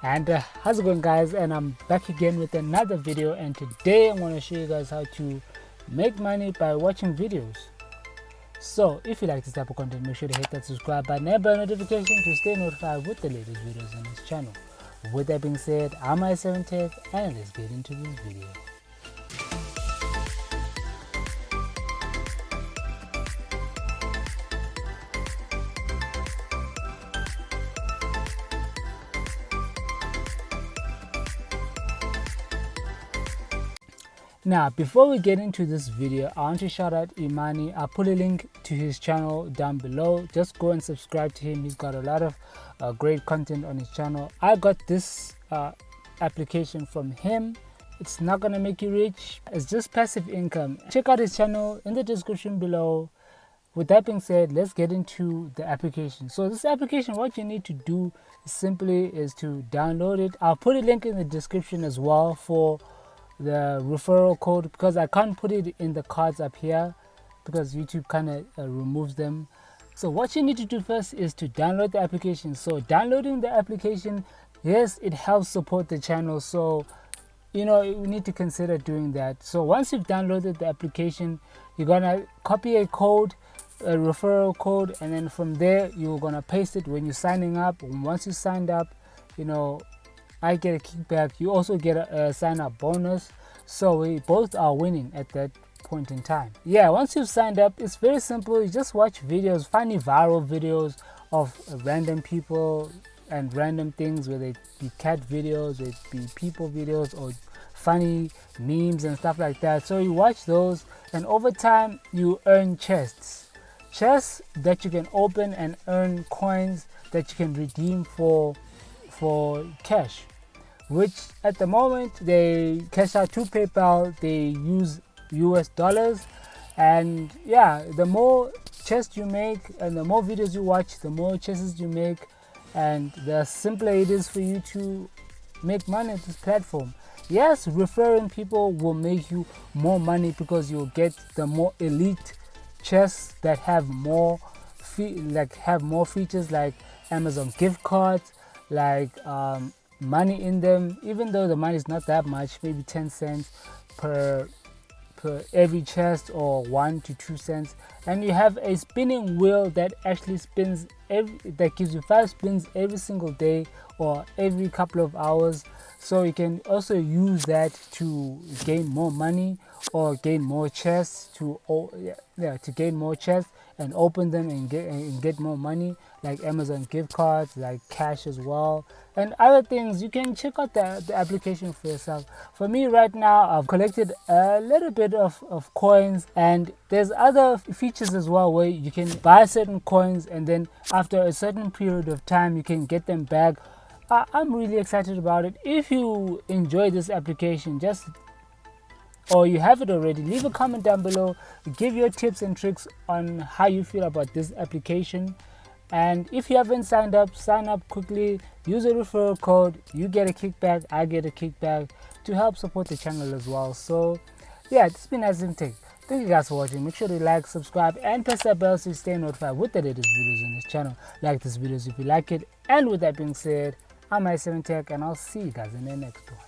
And how's it going, guys? And I'm back again with another video, and today I'm going to show you guys how to make money by watching videos. So if you like this type of content, make sure to hit that subscribe button and bell notification to stay notified with the latest videos on this channel. With that being said, I'm IamEmmanie and let's get into this video. Now, before we get into this video, I want to shout out IamEmmanie. I'll put a link to his channel down below. Just go and subscribe to him. He's got a lot of great content on his channel. I got this application from him. It's not gonna make you rich. It's just passive income. Check out his channel in the description below. With that being said, let's get into the application. So this application, what you need to do simply is to download it. I'll put a link in the description as well for the referral code, because I can't put it in the cards up here because YouTube kind of removes them. So what you need to do first is to download the application. So downloading the application, yes, it helps support the channel, so you know you need to consider doing that. So once you've downloaded the application, you're gonna copy a code, a referral code, and then from there you're gonna paste it when you're signing up. And once you signed up, you know, I get a kickback, you also get a sign up bonus, so we both are winning at that point in time. Yeah, once you've signed up, it's very simple. You just watch videos, funny viral videos of random people and random things, whether it be cat videos, it be people videos, or funny memes and stuff like that. So you watch those, and over time you earn chests that you can open and earn coins that you can redeem for cash, which at the moment they cash out to PayPal. They use US dollars, and yeah, the more chests you make and the more videos you watch, the more chests you make, and the simpler it is for you to make money at this platform. Yes, referring people will make you more money because you'll get the more elite chests that have more features like Amazon gift cards, like money in them, even though the money is not that much, maybe 10 cents per every chest, or 1 to 2 cents. And you have a spinning wheel that actually spins that gives you 5 spins every single day or every couple of hours. So you can also use that to gain more money or gain more chests, to gain more chests and open them and get more money, like Amazon gift cards, like cash as well, and other things. You can check out the application for yourself. For me right now, I've collected a little bit of coins, and there's other features as well where you can buy certain coins and then after a certain period of time you can get them back. I'm really excited about it. If you enjoy this application, or you have it already, leave a comment down below. Give your tips and tricks on how you feel about this application. And if you haven't signed up, sign up quickly. Use a referral code. You get a kickback, I get a kickback, to help support the channel as well. So yeah, this has been IamEmmanie. Thank you guys for watching. Make sure to like, subscribe, and press that bell so you stay notified with the latest videos on this channel. Like this video if you like it. And with that being said, I'm IamEmmanie, and I'll see you guys in the next one.